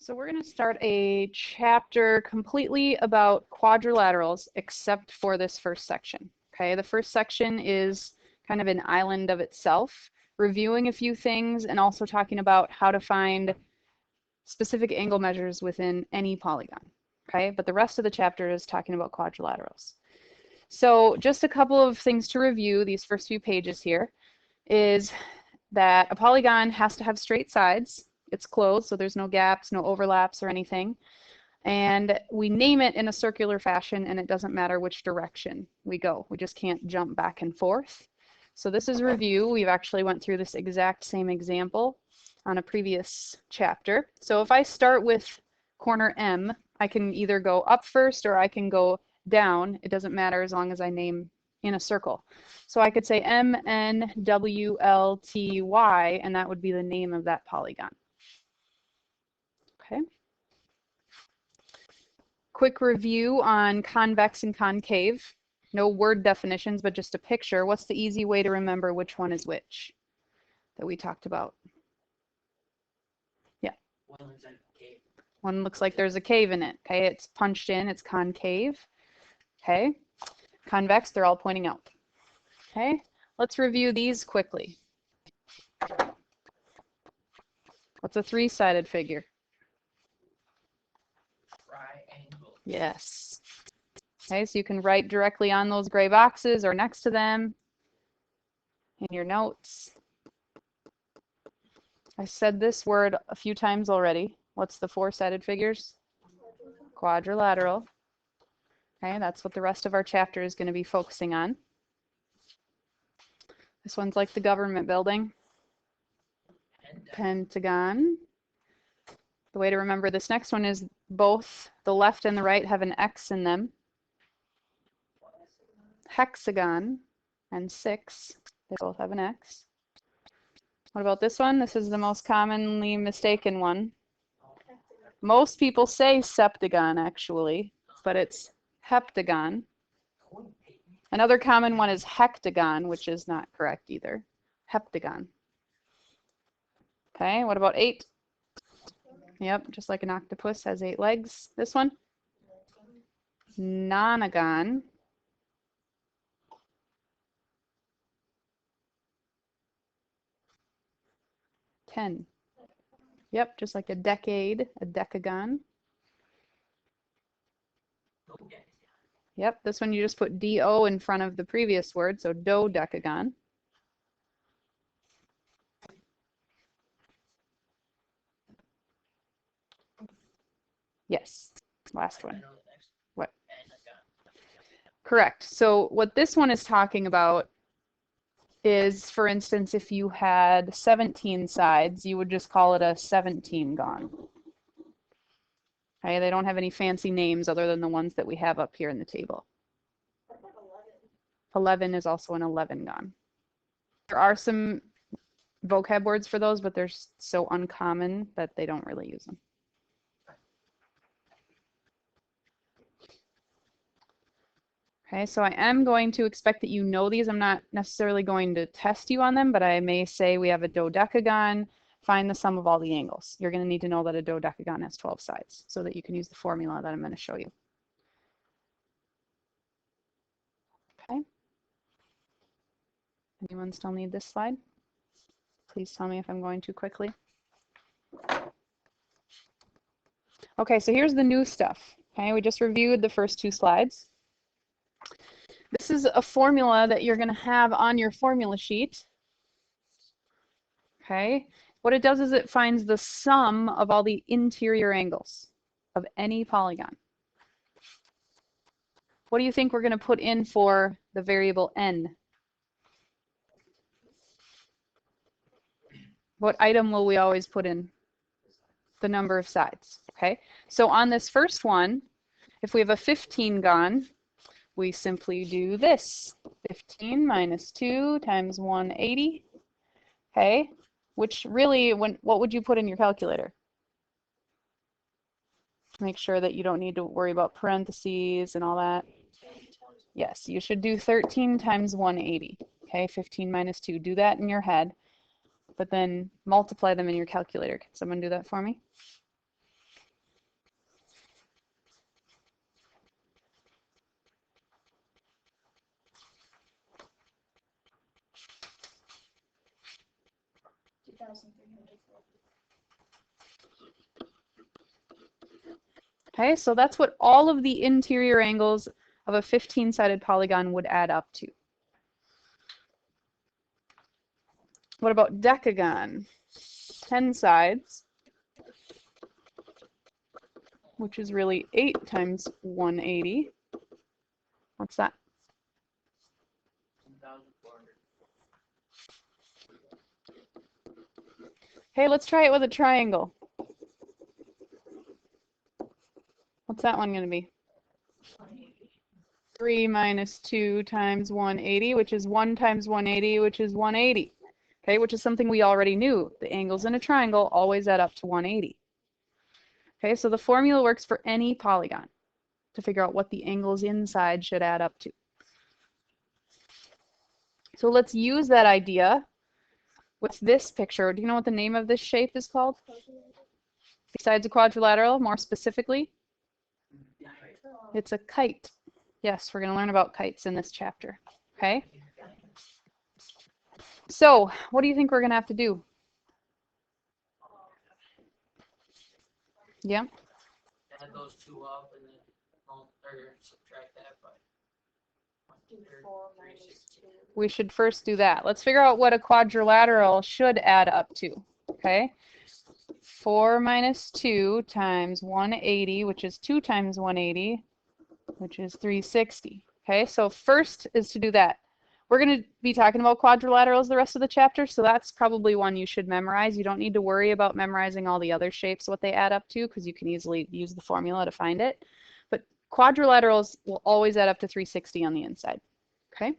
So we're going to start a chapter completely about quadrilaterals except for this first section. Okay, the first section is kind of an island of itself, reviewing a few things and also talking about how to find specific angle measures within any polygon. Okay, but the rest of the chapter is talking about quadrilaterals. So just a couple of things to review, these first few pages here, is that a polygon has to have straight sides. It's closed, so there's no gaps, no overlaps or anything. And we name it in a circular fashion, and it doesn't matter which direction we go. We just can't jump back and forth. So this is review. We've actually went through this exact same example on a previous chapter. So if I start with corner M, I can either go up first or I can go down. It doesn't matter as long as I name in a circle. So I could say MNWLTY, and that would be the name of that polygon. Okay. Quick review on convex and concave. No word definitions, but just a picture. What's the easy way to remember which one is which that we talked about? Yeah. One looks like there's a cave in it. Okay, it's punched in, it's concave. Okay. Convex, they're all pointing out. Okay, let's review these quickly. What's a three-sided figure? Triangle. Yes. Okay, so you can write directly on those gray boxes or next to them in your notes. I said this word a few times already. What's the four-sided figures? Quadrilateral. Okay, that's what the rest of our chapter is going to be focusing on. This one's like the government building. Pentagon. The way to remember this next one is both the left and the right have an X in them. Hexagon and 6, they both have an X. What about this one? This is the most commonly mistaken one. Most people say septagon actually, but it's heptagon. Another common one is hectagon, which is not correct either. Heptagon. Okay, what about 8? Yep, just like an octopus has 8 legs. This one? Nonagon. Ten. Yep, just like a decade, a decagon. Yep, this one you just put DO in front of the previous word, so dodecagon. Yes, last one. What? Correct. So what this one is talking about is, for instance, if you had 17 sides, you would just call it a 17gon. Okay, they don't have any fancy names other than the ones that we have up here in the table. 11 is also an 11gon. There are some vocab words for those, but they're so uncommon that they don't really use them. Okay, so I am going to expect that you know these. I'm not necessarily going to test you on them, but I may say we have a dodecagon. Find the sum of all the angles. You're going to need to know that a dodecagon has 12 sides so that you can use the formula that I'm going to show you. Okay. Anyone still need this slide? Please tell me if I'm going too quickly. Okay, so here's the new stuff. Okay, we just reviewed the first 2 slides. This is a formula that you're going to have on your formula sheet. Okay, what it does is it finds the sum of all the interior angles of any polygon. What do you think we're going to put in for the variable n? What item will we always put in? The number of sides. Okay, so on this first one, if we have a 15gon, we simply do this. 15 minus 2 times 180. Okay, which really, what would you put in your calculator? Make sure that you don't need to worry about parentheses and all that. Yes, you should do 13 times 180. Okay, 15 minus 2. Do that in your head, but then multiply them in your calculator. Can someone do that for me? Okay, so that's what all of the interior angles of a 15-sided polygon would add up to. What about decagon? 10 sides, which is really 8 times 180. What's that? Hey, let's try it with a triangle. What's that one going to be? 3 minus 2 times 180, which is 1 times 180, which is 180. Okay, which is something we already knew. The angles in a triangle always add up to 180. Okay, so the formula works for any polygon to figure out what the angles inside should add up to. So let's use that idea with this picture. Do you know what the name of this shape is called? Besides a quadrilateral, more specifically? It's a kite. Yes, we're going to learn about kites in this chapter. Okay? So, what do you think we're going to have to do? Yeah? Add those two up and then subtract that by 360. We should first do that. Let's figure out what a quadrilateral should add up to. Okay? 4 minus 2 times 180, which is 2 times 180, which is 360. Okay, so first is to do that. We're going to be talking about quadrilaterals the rest of the chapter, so that's probably one you should memorize. You don't need to worry about memorizing all the other shapes, what they add up to, because you can easily use the formula to find it. But quadrilaterals will always add up to 360 on the inside. Okay,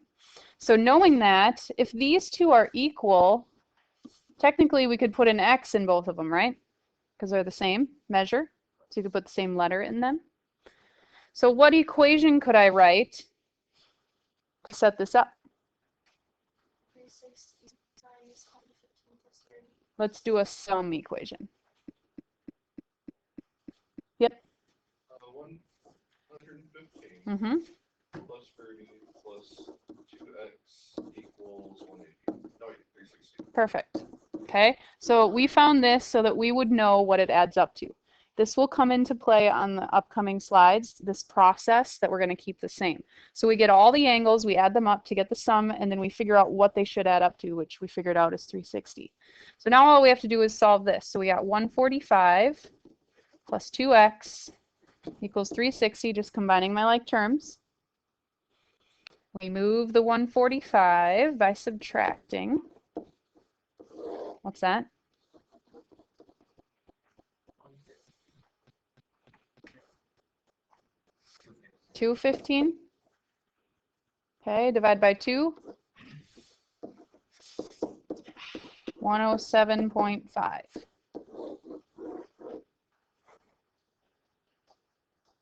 so knowing that, if these two are equal, technically we could put an X in both of them, right? Because they're the same measure, so you could put the same letter in them. So what equation could I write to set this up? Let's do a sum equation. Yep. 115 Mm-hmm. plus 30 plus 2x equals 180. No, 360. Perfect. Okay, so we found this so that we would know what it adds up to. This will come into play on the upcoming slides, this process that we're going to keep the same. So we get all the angles, we add them up to get the sum, and then we figure out what they should add up to, which we figured out is 360. So now all we have to do is solve this. So we got 145 plus 2x equals 360, just combining my like terms. We move the 145 by subtracting. What's that? 215. Okay, divide by 2. 107.5.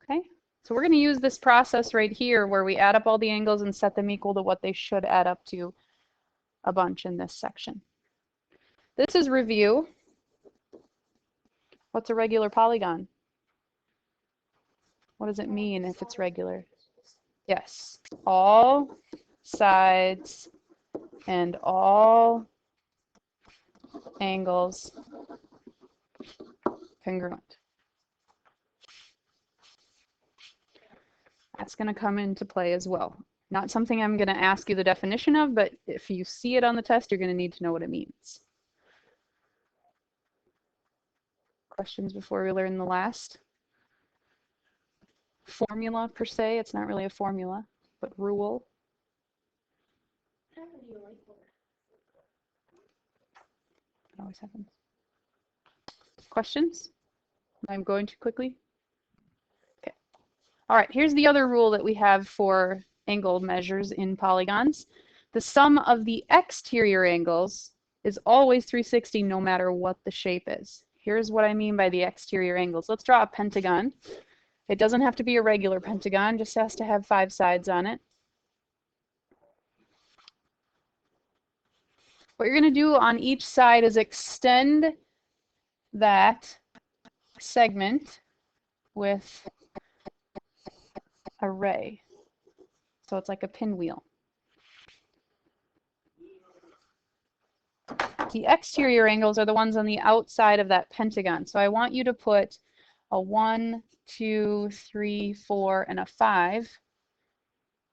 Okay, so we're going to use this process right here where we add up all the angles and set them equal to what they should add up to a bunch in this section. This is review. What's a regular polygon? What does it mean if it's regular? Yes, all sides and all angles congruent. That's going to come into play as well. Not something I'm going to ask you the definition of, but if you see it on the test, you're going to need to know what it means. Questions before we learn the last? Formula per se, it's not really a formula, but rule. It always happens. Questions? I'm going too quickly. Okay. All right, here's the other rule that we have for angle measures in polygons. The sum of the exterior angles is always 360 no matter what the shape is. Here's what I mean by the exterior angles. Let's draw a pentagon. It doesn't have to be a regular pentagon, just has to have 5 sides on it. What you're going to do on each side is extend that segment with a ray. So it's like a pinwheel. The exterior angles are the ones on the outside of that pentagon. So I want you to put a 1, 2, 3, 4, and a 5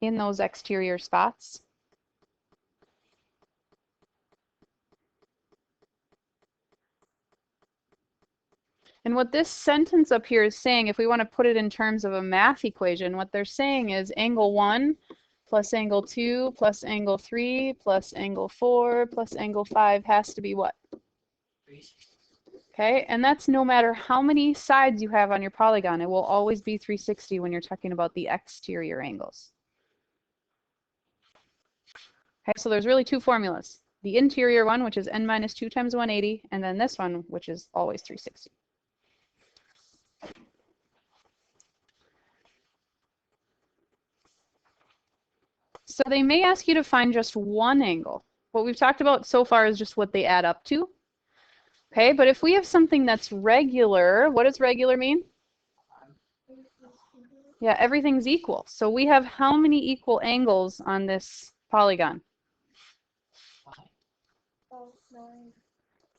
in those exterior spots. And what this sentence up here is saying, if we want to put it in terms of a math equation, what they're saying is angle 1 plus angle 2 plus angle 3 plus angle 4 plus angle 5 has to be what? Okay, and that's no matter how many sides you have on your polygon, it will always be 360 when you're talking about the exterior angles. Okay, so there's really two formulas. The interior one, which is n minus 2 times 180, and then this one, which is always 360. So they may ask you to find just one angle. What we've talked about so far is just what they add up to. Okay, but if we have something that's regular, what does regular mean? Yeah, everything's equal. So we have how many equal angles on this polygon?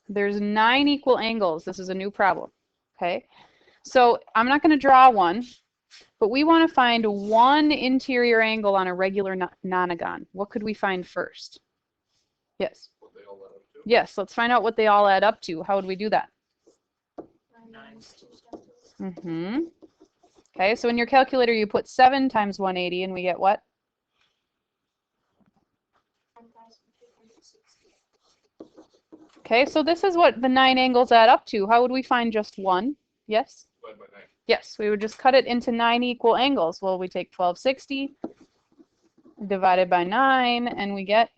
There's 9 equal angles. This is a new problem. Okay, so I'm not going to draw one, but we want to find one interior angle on a regular nonagon. What could we find first? Yes. What they all add up to. Yes, let's find out what they all add up to. How would we do that? Okay, so in your calculator you put 7 times 180 and we get what? Okay, so this is what the 9 angles add up to. How would we find just one? Yes? Divide by 9. Yes, we would just cut it into 9 equal angles. Well, we take 1260 divided by 9 and we get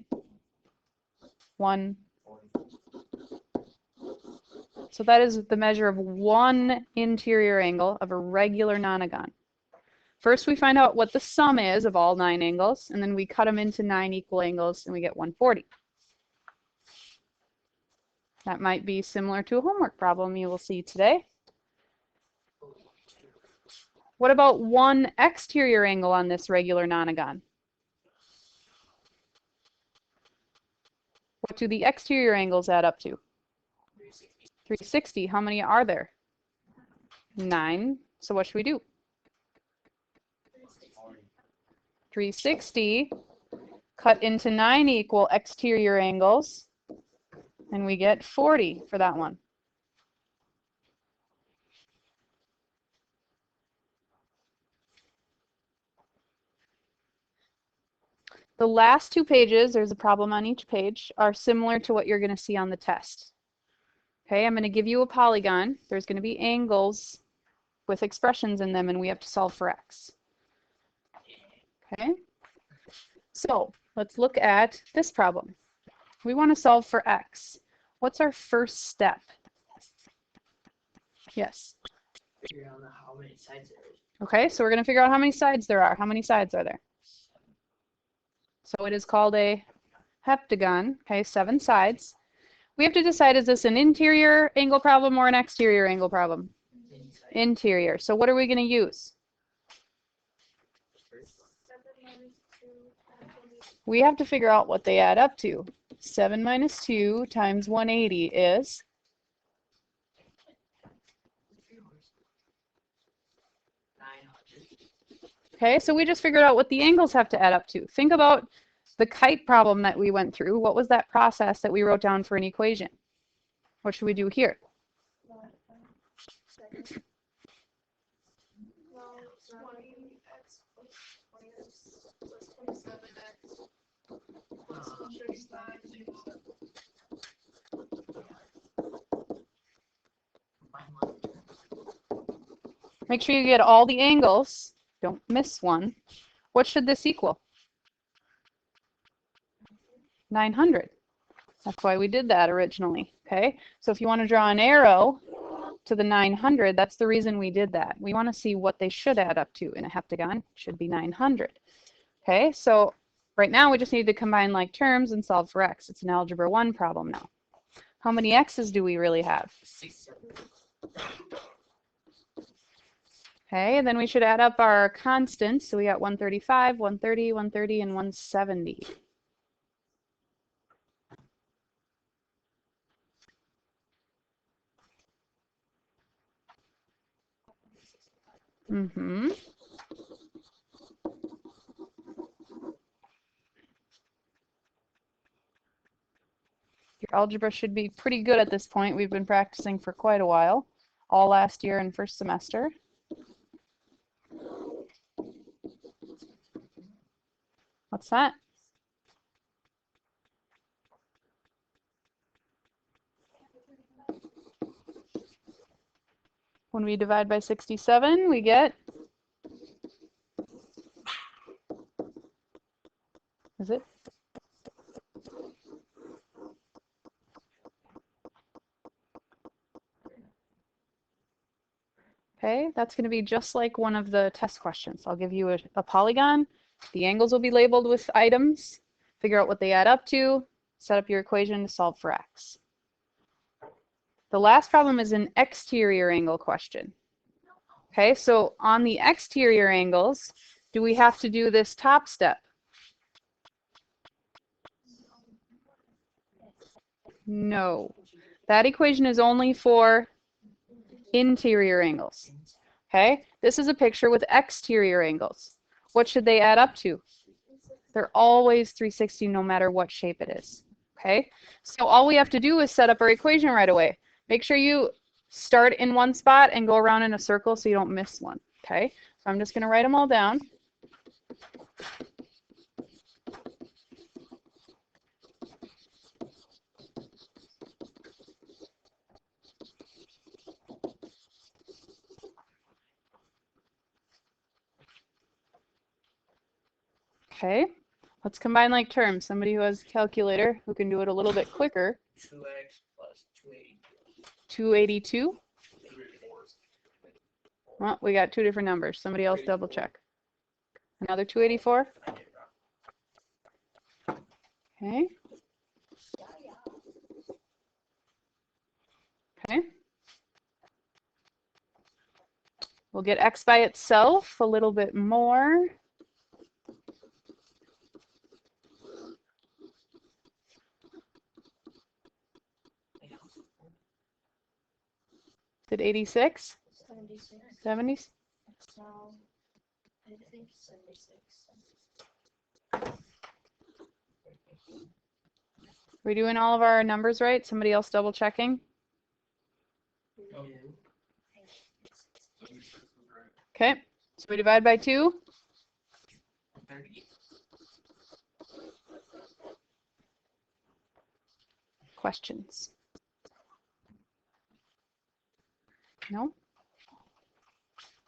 1. So that is the measure of one interior angle of a regular nonagon. First we find out what the sum is of all 9 angles, and then we cut them into 9 equal angles and we get 140. That might be similar to a homework problem you will see today. What about one exterior angle on this regular nonagon? What do the exterior angles add up to? 360. How many are there? 9. So what should we do? 360 cut into 9 equal exterior angles, and we get 40 for that one. The last 2 pages, there's a problem on each page, are similar to what you're going to see on the test. Okay, I'm going to give you a polygon. There's going to be angles with expressions in them, and we have to solve for x. Okay, so let's look at this problem. We want to solve for x. What's our first step? Yes. Figure out how many sides there is. Okay, so we're going to figure out how many sides there are. How many sides are there? So it is called a heptagon. Okay, 7 sides. We have to decide, is this an interior angle problem or an exterior angle problem? Inside. Interior. So what are we going to use? We have to figure out what they add up to. 7 minus 2 times 180 is? 900. Okay, so we just figured out what the angles have to add up to. Think about the kite problem that we went through. What was that process that we wrote down for an equation? What should we do here? Make sure you get all the angles. Don't miss one. What should this equal? 900. That's why we did that originally. Okay, so if you want to draw an arrow to the 900, that's the reason we did that. We want to see what they should add up to in a heptagon. It should be 900. Okay, so right now we just need to combine like terms and solve for x. It's an algebra 1 problem now. How many x's do we really have? 6. Okay, and then we should add up our constants. So we got 135, 130, 130, and 170. Mm-hmm. Your algebra should be pretty good at this point. We've been practicing for quite a while, all last year and first semester. What's that? When we divide by 67, we get, is it? Okay, that's going to be just like one of the test questions. I'll give you a polygon. The angles will be labeled with items. Figure out what they add up to. Set up your equation to solve for x. The last problem is an exterior angle question. Okay, so on the exterior angles, do we have to do this top step? No. That equation is only for interior angles. Okay, this is a picture with exterior angles. What should they add up to? They're always 360 no matter what shape it is. Okay, so all we have to do is set up our equation right away. Make sure you start in one spot and go around in a circle so you don't miss one. Okay, so I'm just going to write them all down. Okay, let's combine like terms. Somebody who has a calculator who can do it a little bit quicker. 2x plus 282. 282. Well, we got two different numbers. Somebody else double check. Another 284. Okay. Okay. We'll get x by itself a little bit more. Did 86? 76. 70s? No, I think 76. Are we doing all of our numbers right? Somebody else double checking? Okay. So we divide by 2. 30. Questions? No?